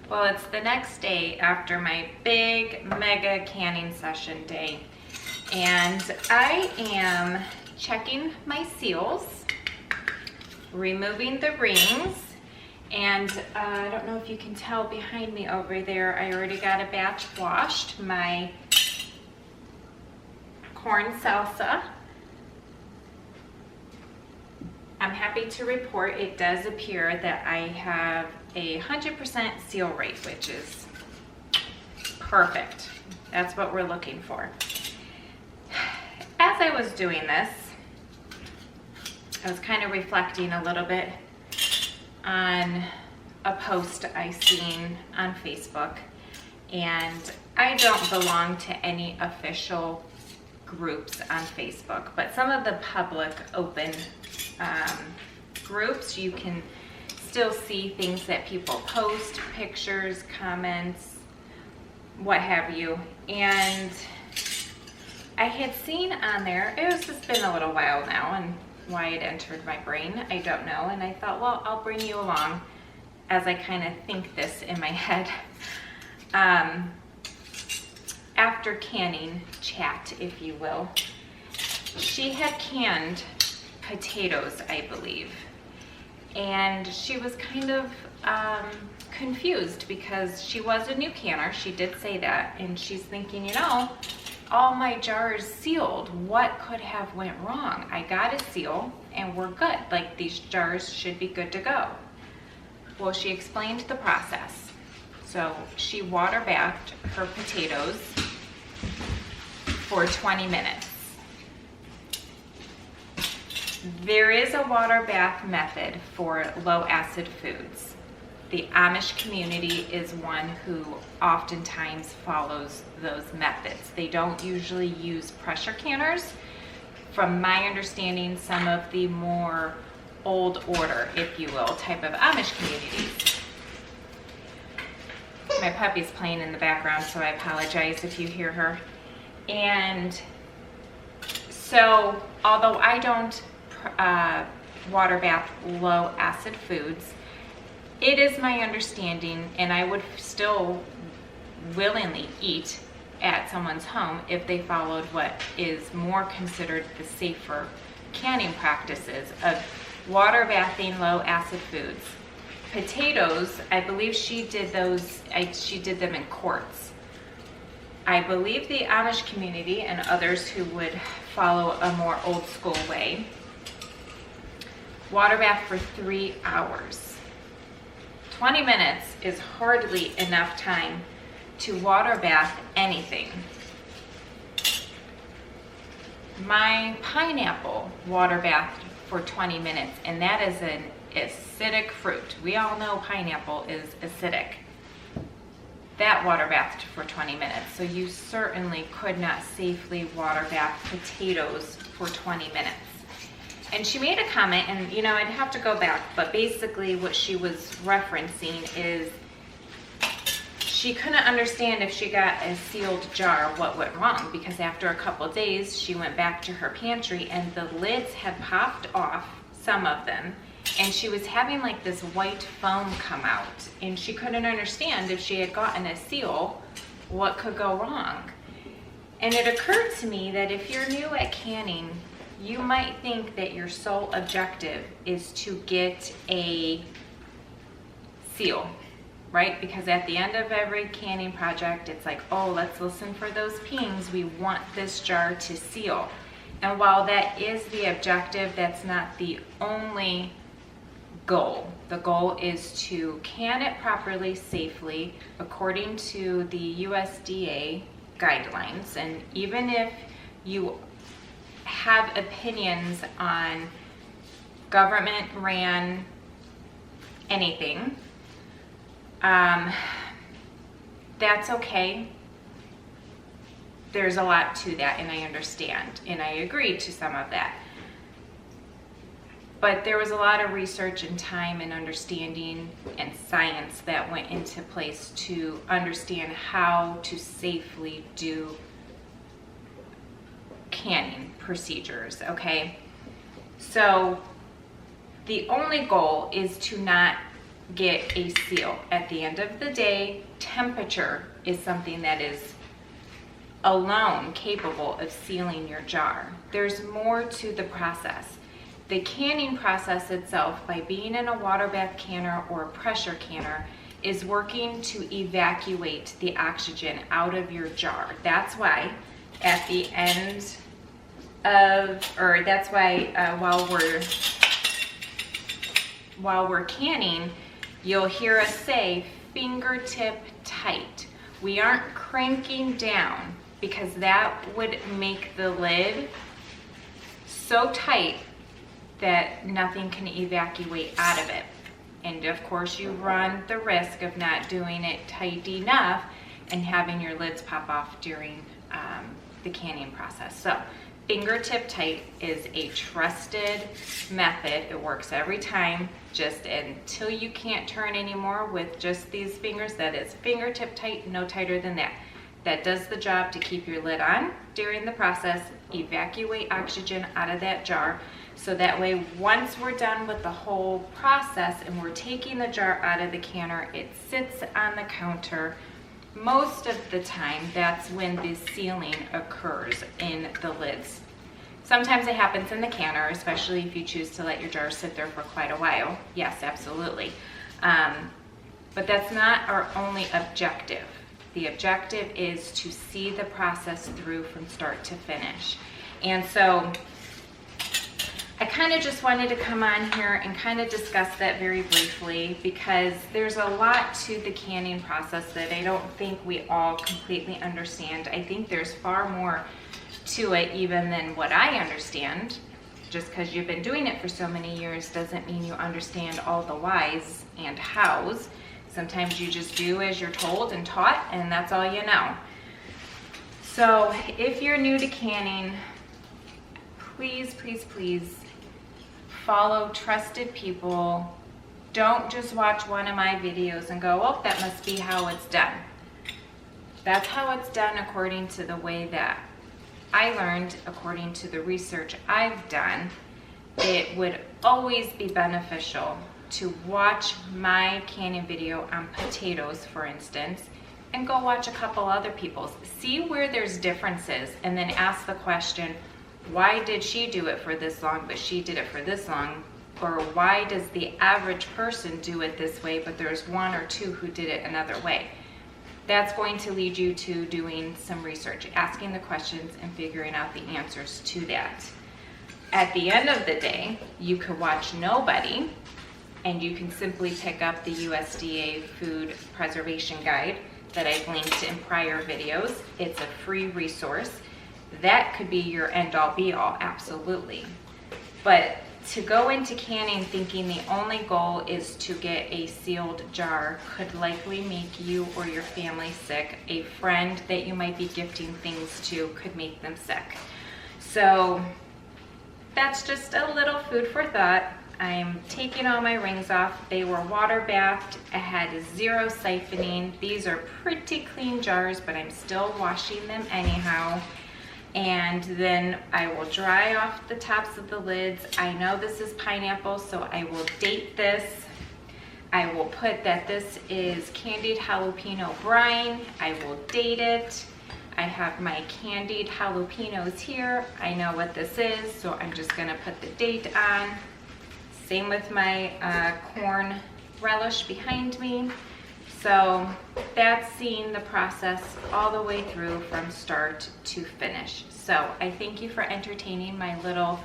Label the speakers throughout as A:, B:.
A: Well, it's the next day after my big mega canning session day, and I am checking my seals, removing the rings, and I don't know if you can tell behind me over there, I already got a batch washed, my corn salsa. I'm happy to report it does appear that I have a 100% seal rate, which is perfect. That's what we're looking for. As I was doing this, I was kind of reflecting a little bit on a post I seen on Facebook, and I don't belong to any official groups on Facebook, but some of the public open groups, you can still see things that people post, pictures, comments, what have you. And I had seen on there, it was just been a little while now, and why it entered my brain, I don't know. And I thought, well, I'll bring you along as I kind of think this in my head. After canning chat, if you will, she had canned potatoes, I believe. And she was kind of confused because she was a new canner. She did say that. And she's thinking, you know, all my jars sealed. What could have went wrong? I got a seal and we're good. Like, these jars should be good to go. Well, she explained the process. So she water bathed her potatoes for 20 minutes. There is a water bath method for low acid foods. The Amish community is one who oftentimes follows those methods. They don't usually use pressure canners. From my understanding, some of the more old order, if you will, type of Amish communities. My puppy's playing in the background, so I apologize if you hear her. And so, although I don't water bath low acid foods, it is my understanding, and I would still willingly eat at someone's home if they followed what is more considered the safer canning practices of water bathing low acid foods. Potatoes, I believe she did those, she did them in quarts. I believe the Amish community and others who would follow a more old school way water bath for 3 hours. 20 minutes is hardly enough time to water bath anything. My pineapple water bathed for 20 minutes, and that is an acidic fruit. We all know pineapple is acidic. That water bathed for 20 minutes. So you certainly could not safely water bath potatoes for 20 minutes. And she made a comment, and you know, I'd have to go back, but basically what she was referencing is she couldn't understand if she got a sealed jar what went wrong, because after a couple days she went back to her pantry and the lids had popped off, some of them, and she was having like this white foam come out, and she couldn't understand if she had gotten a seal, what could go wrong. And it occurred to me that if you're new at canning, you might think that your sole objective is to get a seal, right? Because at the end of every canning project, it's like, oh, let's listen for those pings. We want this jar to seal. And while that is the objective, that's not the only goal. The goal is to can it properly, safely, according to the USDA guidelines. And even if you have opinions on government ran anything, that's okay. There's a lot to that, and I understand, and I agree to some of that. But there was a lot of research and time and understanding and science that went into place to understand how to safely do canning procedures, okay? So the only goal is to not get a seal. At the end of the day, temperature is something that is alone capable of sealing your jar. There's more to the process. The canning process itself, by being in a water bath canner or a pressure canner, is working to evacuate the oxygen out of your jar. That's why at the end of, or that's why while we're canning, you'll hear us say fingertip tight. We aren't cranking down because that would make the lid so tight that nothing can evacuate out of it. And of course you run the risk of not doing it tight enough and having your lids pop off during the canning process. So fingertip tight is a trusted method. It works every time, just until you can't turn anymore with just these fingers. That is fingertip tight, no tighter than that. That does the job to keep your lid on during the process, evacuate oxygen out of that jar. So that way, once we're done with the whole process and we're taking the jar out of the canner, it sits on the counter. Most of the time, that's when the sealing occurs in the lids. Sometimes it happens in the canner, especially if you choose to let your jar sit there for quite a while. Yes, absolutely. But that's not our only objective. The objective is to see the process through from start to finish. And so I kind of just wanted to come on here and kind of discuss that very briefly, because there's a lot to the canning process that I don't think we all completely understand. I think there's far more to it even than what I understand. Just because you've been doing it for so many years doesn't mean you understand all the whys and hows. Sometimes you just do as you're told and taught, and that's all you know. So if you're new to canning, please, please, please follow trusted people. Don't just watch one of my videos and go, oh, that must be how it's done. That's how it's done according to the way that I learned, according to the research I've done. It would always be beneficial to watch my canning video on potatoes, for instance, and go watch a couple other people's. See where there's differences, and then ask the question, why did she do it for this long, but she did it for this long? Or why does the average person do it this way, but there's one or two who did it another way? That's going to lead you to doing some research, asking the questions and figuring out the answers to that. At the end of the day, you could watch nobody, and you can simply pick up the USDA Food Preservation Guide that I've linked in prior videos. It's a free resource. That could be your end-all be-all, absolutely. But to go into canning thinking the only goal is to get a sealed jar could likely make you or your family sick. A friend that you might be gifting things to could make them sick. So that's just a little food for thought. I'm taking all my rings off. They were water bathed. I had 0 siphoning. These are pretty clean jars, but I'm still washing them anyhow. And then I will dry off the tops of the lids. I know this is pineapple, so I will date this. I will put that this is candied jalapeno brine. I will date it. I have my candied jalapenos here. I know what this is, so I'm just gonna put the date on. Same with my corn relish behind me. So that's seeing the process all the way through from start to finish. So I thank you for entertaining my little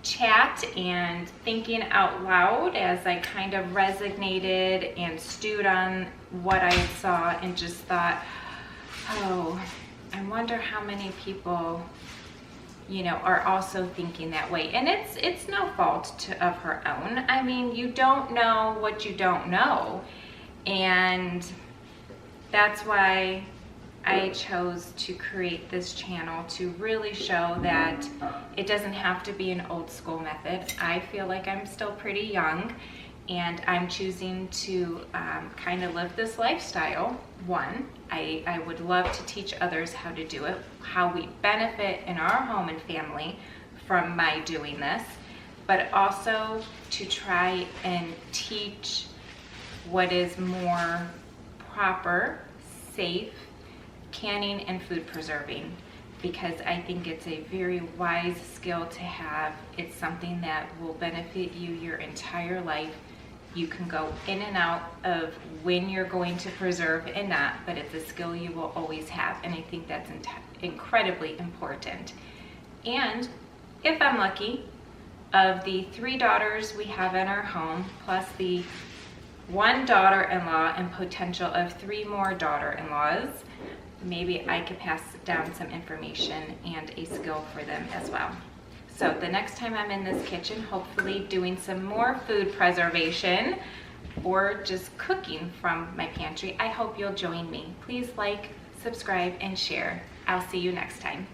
A: chat and thinking out loud as I kind of resonated and stewed on what I saw and just thought, oh, I wonder how many people, you know, are also thinking that way. And it's no fault of her own. I mean, you don't know what you don't know. And that's why I chose to create this channel, to really show that it doesn't have to be an old school method. I feel like I'm still pretty young, and I'm choosing to kind of live this lifestyle. One, I would love to teach others how to do it, how we benefit in our home and family from my doing this, but also to try and teach what is more proper, safe canning and food preserving, because I think it's a very wise skill to have. It's something that will benefit you your entire life. You can go in and out of when you're going to preserve and not, but it's a skill you will always have, and I think that's incredibly important. And if I'm lucky, of the 3 daughters we have in our home, plus the 1 daughter-in-law and potential of 3 more daughter-in-laws, maybe I could pass down some information and a skill for them as well. So the next time I'm in this kitchen, hopefully doing some more food preservation or just cooking from my pantry, I hope you'll join me. Please like, subscribe, and share. I'll see you next time.